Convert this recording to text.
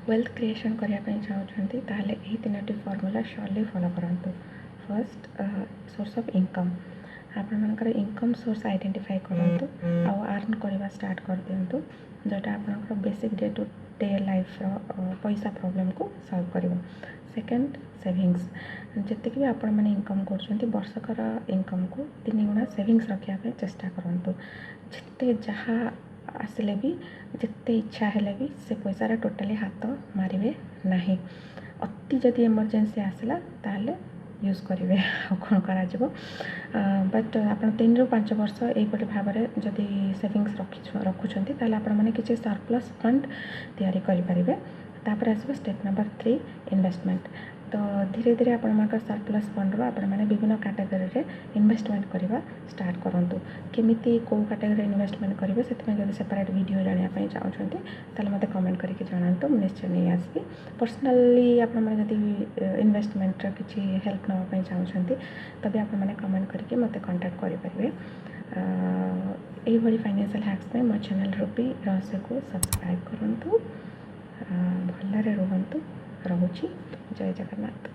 Wealth creation करने चाहते ताहले यही तीनोटी फॉर्मूला श्योरली फॉलो करंतु। फर्स्ट सोर्स ऑफ इनकम आपनकर इनकम सोर्स आइडेंटिफाई करंतु आउ अर्न करवा स्टार्ट कर दिंतु जोटा आपनकर basic day to day life पैसा प्रॉब्लम को सॉल्व करिवो। सेकंड सेविंग्स जिते भी आपण मैंने इनकम कर वर्षकर इनकम को 3 गुणा सेविंग्स रखा चेष्टा करंतु। जिते जहाँ आसिले भी जिते इच्छा हेले भी से पैसा टोटाली हाथ मारे ना। अति जदि इमरजेंसी आसला ताले यूज करेंगे कौन कर बट आप 3 ରୁ 5 वर्ष यहीपरि भाव में जदि सेविंग्स रखुंट ताले आपण मैंने किसी सरप्लस फंड तैयारी करेंगे। तापर आसो स्टेप नंबर 3 इन्वेस्टमेंट। तो धीरे धीरे आपण सरप्लस फंड रो आपण मैंने विभिन्न कैटेगरी रे इन्वेस्टमेंट करवा स्टार्ट करंतु। केमिति को कैटेगरी इन्वेस्टमेंट करेंगे से जब सेपरेट वीडियो जानापी चाहते ताले मते कमेंट करके जनातु निश्चय नहीं आसबी। पर्सनली आपण मैंने जब इन्वेस्टमेंट किसी हेल्प नापी चाहते तभी आपण मैंने कमेंट करके मते कांटेक्ट करेंगे। यही फाइनेंशियल हैक्स में मो चैनल रूपी रहस्य को सब्सक्राइब करूँ। भलरे रुहतु। रहुछि। जय जगन्नाथ।